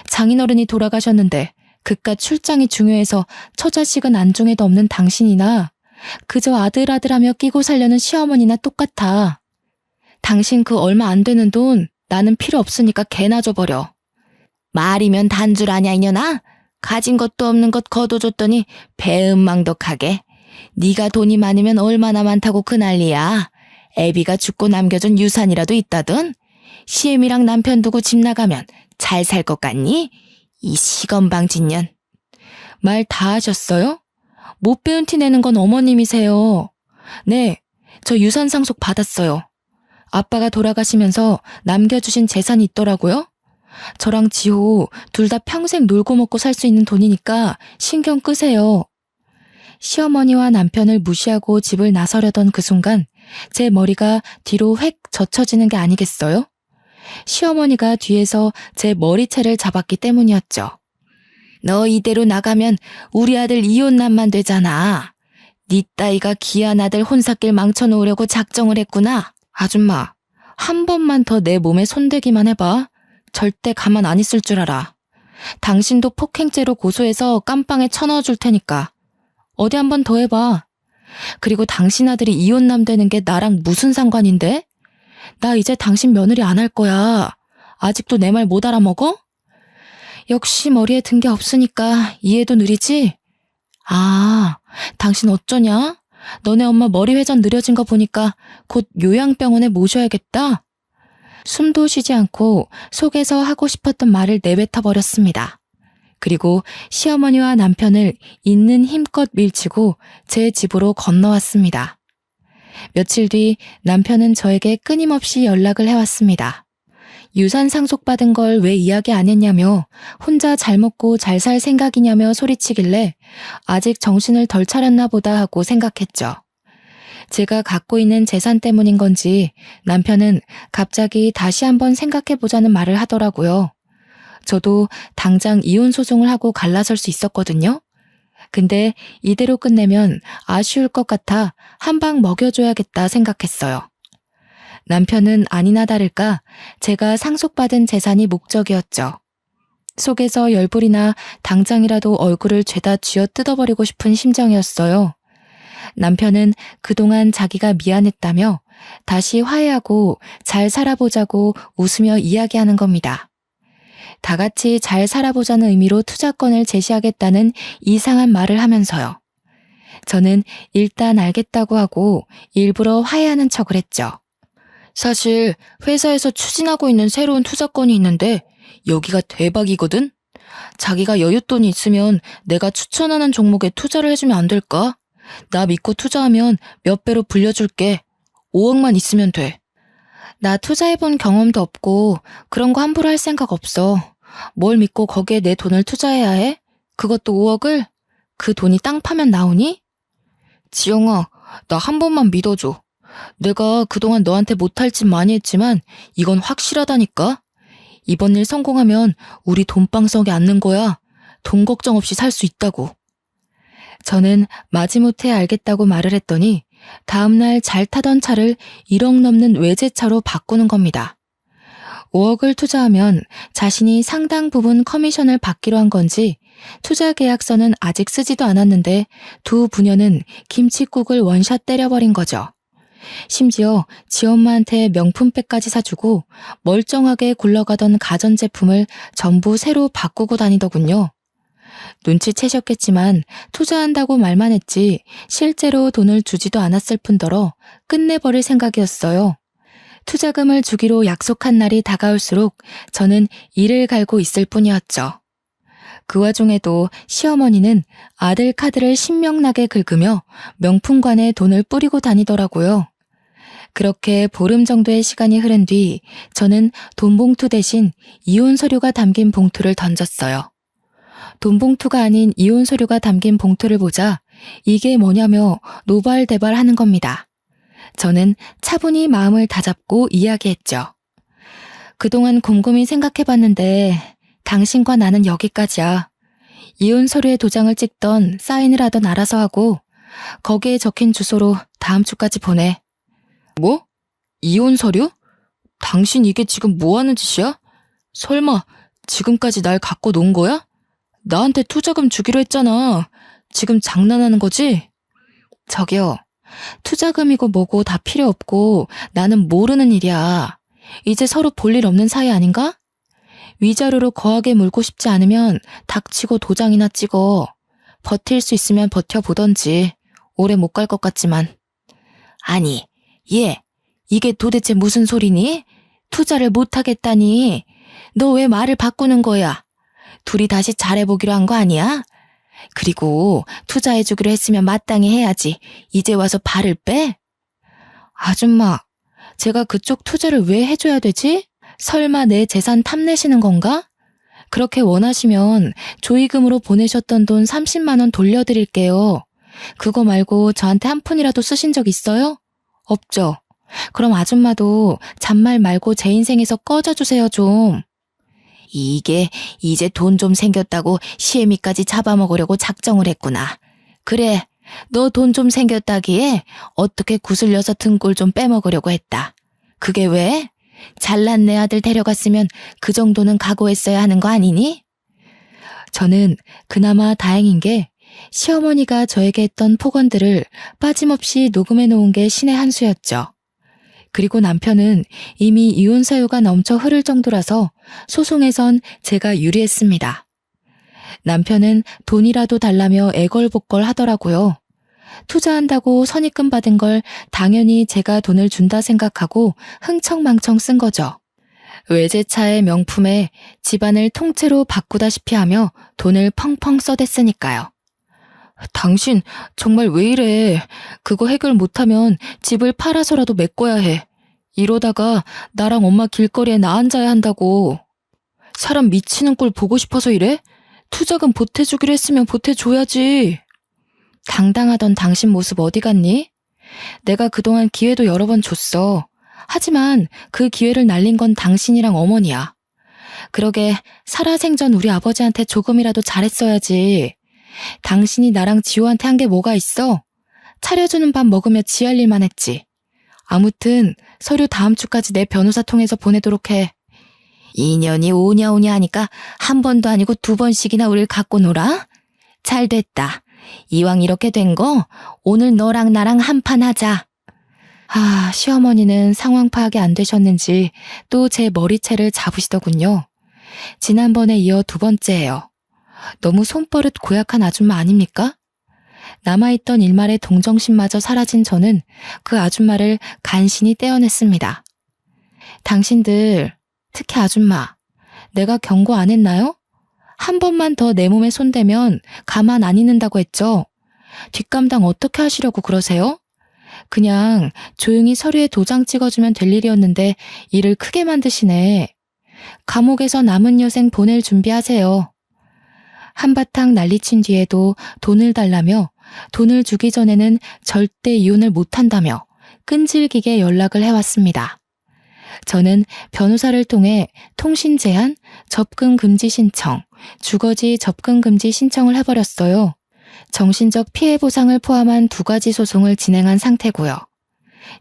장인어른이 돌아가셨는데 그깟 출장이 중요해서 처자식은 안중에도 없는 당신이나 그저 아들아들하며 끼고 살려는 시어머니나 똑같아. 당신 그 얼마 안 되는 돈 나는 필요 없으니까 개나 줘버려. 말이면 단줄 아냐 이년아? 가진 것도 없는 것 거둬줬더니 배은망덕하게. 네가 돈이 많으면 얼마나 많다고 그 난리야. 애비가 죽고 남겨준 유산이라도 있다던? 시엠이랑 남편 두고 집 나가면 잘 살 것 같니? 이 시건방진년. 말 다 하셨어요? 못 배운 티 내는 건 어머님이세요. 네, 저 유산 상속 받았어요. 아빠가 돌아가시면서 남겨주신 재산이 있더라고요. 저랑 지호 둘 다 평생 놀고 먹고 살 수 있는 돈이니까 신경 끄세요. 시어머니와 남편을 무시하고 집을 나서려던 그 순간 제 머리가 뒤로 획 젖혀지는 게 아니겠어요? 시어머니가 뒤에서 제 머리채를 잡았기 때문이었죠. 너 이대로 나가면 우리 아들 이혼남만 되잖아. 네 따위가 귀한 아들 혼사길 망쳐놓으려고 작정을 했구나. 아줌마, 한 번만 더 내 몸에 손대기만 해봐. 절대 가만 안 있을 줄 알아. 당신도 폭행죄로 고소해서 깜빵에 쳐넣어줄 테니까. 어디 한 번 더 해봐. 그리고 당신 아들이 이혼남 되는 게 나랑 무슨 상관인데? 나 이제 당신 며느리 안 할 거야. 아직도 내 말 못 알아먹어? 역시 머리에 든 게 없으니까 이해도 느리지? 아, 당신 어쩌냐? 너네 엄마 머리 회전 느려진 거 보니까 곧 요양병원에 모셔야겠다. 숨도 쉬지 않고 속에서 하고 싶었던 말을 내뱉어 버렸습니다. 그리고 시어머니와 남편을 있는 힘껏 밀치고 제 집으로 건너왔습니다. 며칠 뒤 남편은 저에게 끊임없이 연락을 해왔습니다. 유산 상속받은 걸 왜 이야기 안 했냐며 혼자 잘 먹고 잘 살 생각이냐며 소리치길래 아직 정신을 덜 차렸나 보다 하고 생각했죠. 제가 갖고 있는 재산 때문인 건지 남편은 갑자기 다시 한번 생각해보자는 말을 하더라고요. 저도 당장 이혼 소송을 하고 갈라설 수 있었거든요. 근데 이대로 끝내면 아쉬울 것 같아 한 방 먹여줘야겠다 생각했어요. 남편은 아니나 다를까 제가 상속받은 재산이 목적이었죠. 속에서 열불이나 당장이라도 얼굴을 죄다 쥐어 뜯어버리고 싶은 심정이었어요. 남편은 그동안 자기가 미안했다며 다시 화해하고 잘 살아보자고 웃으며 이야기하는 겁니다. 다 같이 잘 살아보자는 의미로 투자권을 제시하겠다는 이상한 말을 하면서요. 저는 일단 알겠다고 하고 일부러 화해하는 척을 했죠. 사실 회사에서 추진하고 있는 새로운 투자건이 있는데 여기가 대박이거든? 자기가 여윳돈이 있으면 내가 추천하는 종목에 투자를 해주면 안 될까? 나 믿고 투자하면 몇 배로 불려줄게. 5억만 있으면 돼. 나 투자해본 경험도 없고 그런 거 함부로 할 생각 없어. 뭘 믿고 거기에 내 돈을 투자해야 해? 그것도 5억을? 그 돈이 땅 파면 나오니? 지영아, 나 한 번만 믿어줘. 내가 그동안 너한테 못할 짓 많이 했지만 이건 확실하다니까? 이번 일 성공하면 우리 돈방석에 앉는 거야. 돈 걱정 없이 살 수 있다고. 저는 마지못해 알겠다고 말을 했더니 다음날 잘 타던 차를 1억 넘는 외제차로 바꾸는 겁니다. 5억을 투자하면 자신이 상당 부분 커미션을 받기로 한 건지 투자 계약서는 아직 쓰지도 않았는데 두 부녀는 김칫국을 원샷 때려버린 거죠. 심지어 지엄마한테 명품백까지 사주고 멀쩡하게 굴러가던 가전제품을 전부 새로 바꾸고 다니더군요. 눈치채셨겠지만 투자한다고 말만 했지 실제로 돈을 주지도 않았을 뿐더러 끝내버릴 생각이었어요. 투자금을 주기로 약속한 날이 다가올수록 저는 이를 갈고 있을 뿐이었죠. 그 와중에도 시어머니는 아들 카드를 신명나게 긁으며 명품관에 돈을 뿌리고 다니더라고요. 그렇게 보름 정도의 시간이 흐른 뒤 저는 돈봉투 대신 이혼 서류가 담긴 봉투를 던졌어요. 돈봉투가 아닌 이혼 서류가 담긴 봉투를 보자 이게 뭐냐며 노발대발하는 겁니다. 저는 차분히 마음을 다잡고 이야기했죠. 그동안 곰곰이 생각해봤는데 당신과 나는 여기까지야. 이혼 서류에 도장을 찍던 사인을 하던 알아서 하고 거기에 적힌 주소로 다음 주까지 보내. 뭐? 이혼 서류? 당신 이게 지금 뭐 하는 짓이야? 설마 지금까지 날 갖고 논 거야? 나한테 투자금 주기로 했잖아. 지금 장난하는 거지? 저기요. 투자금이고 뭐고 다 필요 없고 나는 모르는 일이야. 이제 서로 볼 일 없는 사이 아닌가? 위자료로 거하게 물고 싶지 않으면 닥치고 도장이나 찍어. 버틸 수 있으면 버텨보던지. 오래 못 갈 것 같지만. 아니, 얘, 이게 도대체 무슨 소리니? 투자를 못하겠다니. 너 왜 말을 바꾸는 거야? 둘이 다시 잘해보기로 한 거 아니야? 그리고 투자해주기로 했으면 마땅히 해야지. 이제 와서 발을 빼? 아줌마, 제가 그쪽 투자를 왜 해줘야 되지? 설마 내 재산 탐내시는 건가? 그렇게 원하시면 조의금으로 보내셨던 돈 30만 원 돌려드릴게요. 그거 말고 저한테 한 푼이라도 쓰신 적 있어요? 없죠? 그럼 아줌마도 잔말 말고 제 인생에서 꺼져주세요 좀. 이게 이제 돈 좀 생겼다고 시애미까지 잡아먹으려고 작정을 했구나. 그래, 너 돈 좀 생겼다기에 어떻게 구슬려서 등골 좀 빼먹으려고 했다. 그게 왜? 잘난 내 아들 데려갔으면 그 정도는 각오했어야 하는 거 아니니? 저는 그나마 다행인 게 시어머니가 저에게 했던 폭언들을 빠짐없이 녹음해 놓은 게 신의 한 수였죠. 그리고 남편은 이미 이혼 사유가 넘쳐 흐를 정도라서 소송에선 제가 유리했습니다. 남편은 돈이라도 달라며 애걸복걸 하더라고요. 투자한다고 선입금 받은 걸 당연히 제가 돈을 준다 생각하고 흥청망청 쓴 거죠. 외제차의 명품에 집안을 통째로 바꾸다시피 하며 돈을 펑펑 써댔으니까요. 당신 정말 왜 이래. 그거 해결 못하면 집을 팔아서라도 메꿔야 해. 이러다가 나랑 엄마 길거리에 나 앉아야 한다고. 사람 미치는 꼴 보고 싶어서 이래? 투자금 보태주기로 했으면 보태줘야지. 당당하던 당신 모습 어디 갔니? 내가 그동안 기회도 여러 번 줬어. 하지만 그 기회를 날린 건 당신이랑 어머니야. 그러게 살아생전 우리 아버지한테 조금이라도 잘했어야지. 당신이 나랑 지호한테 한 게 뭐가 있어? 차려주는 밥 먹으며 지할 일만 했지. 아무튼 서류 다음 주까지 내 변호사 통해서 보내도록 해. 2년이 오냐오냐 하니까 한 번도 아니고 2번씩이나 우릴 갖고 놀아? 잘 됐다. 이왕 이렇게 된 거 오늘 너랑 나랑 한판 하자. 시어머니는 상황 파악이 안 되셨는지 또 제 머리채를 잡으시더군요. 지난번에 이어 2번째예요. 너무 손버릇 고약한 아줌마 아닙니까? 남아있던 일말의 동정심마저 사라진 저는 그 아줌마를 간신히 떼어냈습니다. 당신들, 특히 아줌마, 내가 경고 안 했나요? 한 번만 더 내 몸에 손대면 가만 안 있는다고 했죠? 뒷감당 어떻게 하시려고 그러세요? 그냥 조용히 서류에 도장 찍어주면 될 일이었는데 일을 크게 만드시네. 감옥에서 남은 여생 보낼 준비하세요. 한바탕 난리친 뒤에도 돈을 달라며 돈을 주기 전에는 절대 이혼을 못한다며 끈질기게 연락을 해왔습니다. 저는 변호사를 통해 통신 제한, 접근 금지 신청, 주거지 접근 금지 신청을 해버렸어요. 정신적 피해 보상을 포함한 2가지 소송을 진행한 상태고요.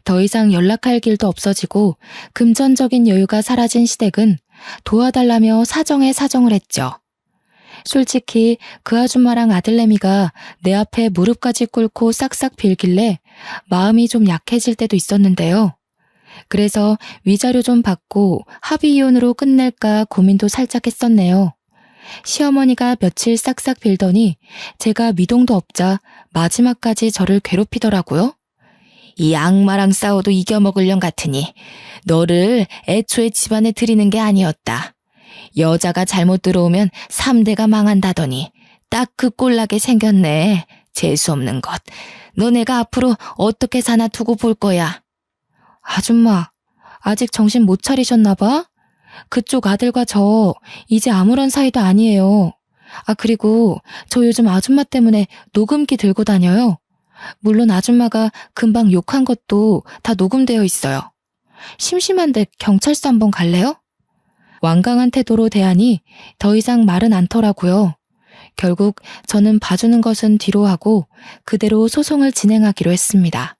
더 이상 연락할 길도 없어지고 금전적인 여유가 사라진 시댁은 도와달라며 사정에 사정을 했죠. 솔직히 그 아줌마랑 아들내미가 내 앞에 무릎까지 꿇고 싹싹 빌길래 마음이 좀 약해질 때도 있었는데요. 그래서 위자료 좀 받고 합의 이혼으로 끝낼까 고민도 살짝 했었네요. 시어머니가 며칠 싹싹 빌더니 제가 미동도 없자 마지막까지 저를 괴롭히더라고요. 이 악마랑 싸워도 이겨먹을 년 같으니 너를 애초에 집안에 들이는 게 아니었다. 여자가 잘못 들어오면 3대가 망한다더니 딱 그 꼴나게 생겼네. 재수없는 것. 너네가 앞으로 어떻게 사나 두고 볼 거야. 아줌마, 아직 정신 못 차리셨나 봐? 그쪽 아들과 저 이제 아무런 사이도 아니에요. 그리고 저 요즘 아줌마 때문에 녹음기 들고 다녀요. 물론 아줌마가 금방 욕한 것도 다 녹음되어 있어요. 심심한데 경찰서 한번 갈래요? 완강한 태도로 대하니 더 이상 말은 않더라고요. 결국 저는 봐주는 것은 뒤로 하고 그대로 소송을 진행하기로 했습니다.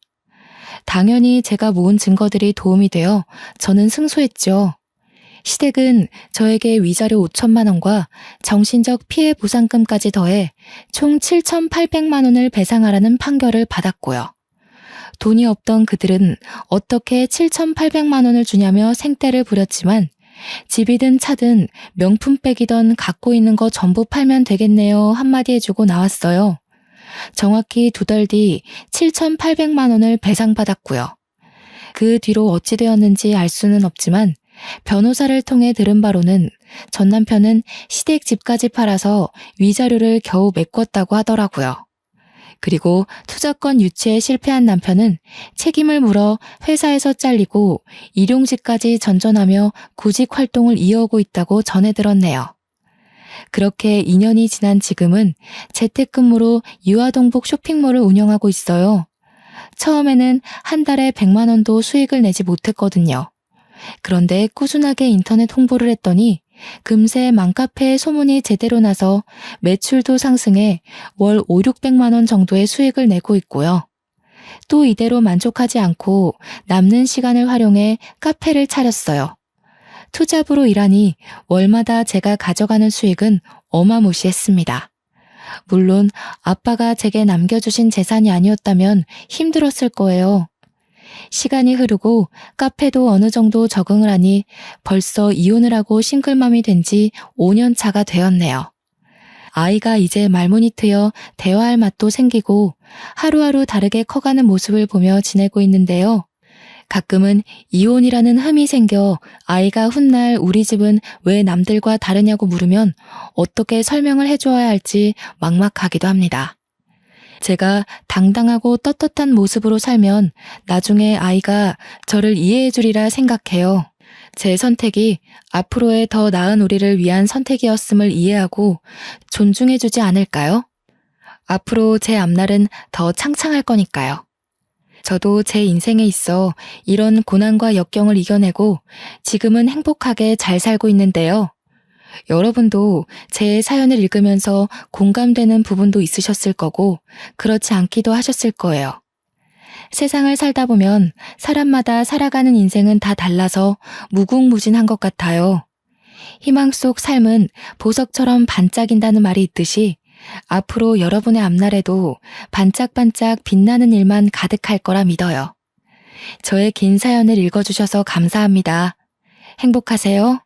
당연히 제가 모은 증거들이 도움이 되어 저는 승소했죠. 시댁은 저에게 위자료 5천만 원과 정신적 피해 보상금까지 더해 총 7,800만 원을 배상하라는 판결을 받았고요. 돈이 없던 그들은 어떻게 7,800만 원을 주냐며 생떼를 부렸지만 집이든 차든 명품백이던 갖고 있는 거 전부 팔면 되겠네요 한마디 해주고 나왔어요. 정확히 2달 뒤 7,800만 원을 배상받았고요. 그 뒤로 어찌 되었는지 알 수는 없지만 변호사를 통해 들은 바로는 전 남편은 시댁 집까지 팔아서 위자료를 겨우 메꿨다고 하더라고요. 그리고 투자권 유치에 실패한 남편은 책임을 물어 회사에서 잘리고 일용직까지 전전하며 구직 활동을 이어오고 있다고 전해 들었네요. 그렇게 2년이 지난 지금은 재택근무로 유아동복 쇼핑몰을 운영하고 있어요. 처음에는 한 달에 100만 원도 수익을 내지 못했거든요. 그런데 꾸준하게 인터넷 홍보를 했더니 금세 맘카페에 소문이 제대로 나서 매출도 상승해 월 5, 600만 원 정도의 수익을 내고 있고요. 또 이대로 만족하지 않고 남는 시간을 활용해 카페를 차렸어요. 투잡으로 일하니 월마다 제가 가져가는 수익은 어마무시했습니다. 물론 아빠가 제게 남겨주신 재산이 아니었다면 힘들었을 거예요. 시간이 흐르고 카페도 어느 정도 적응을 하니 벌써 이혼을 하고 싱글맘이 된 지 5년 차가 되었네요. 아이가 이제 말문이 트여 대화할 맛도 생기고 하루하루 다르게 커가는 모습을 보며 지내고 있는데요. 가끔은 이혼이라는 흠이 생겨 아이가 훗날 우리 집은 왜 남들과 다르냐고 물으면 어떻게 설명을 해줘야 할지 막막하기도 합니다. 제가 당당하고 떳떳한 모습으로 살면 나중에 아이가 저를 이해해 주리라 생각해요. 제 선택이 앞으로의 더 나은 우리를 위한 선택이었음을 이해하고 존중해 주지 않을까요? 앞으로 제 앞날은 더 창창할 거니까요. 저도 제 인생에 있어 이런 고난과 역경을 이겨내고 지금은 행복하게 잘 살고 있는데요. 여러분도 제 사연을 읽으면서 공감되는 부분도 있으셨을 거고, 그렇지 않기도 하셨을 거예요. 세상을 살다 보면 사람마다 살아가는 인생은 다 달라서 무궁무진한 것 같아요. 희망 속 삶은 보석처럼 반짝인다는 말이 있듯이 앞으로 여러분의 앞날에도 반짝반짝 빛나는 일만 가득할 거라 믿어요. 저의 긴 사연을 읽어주셔서 감사합니다. 행복하세요.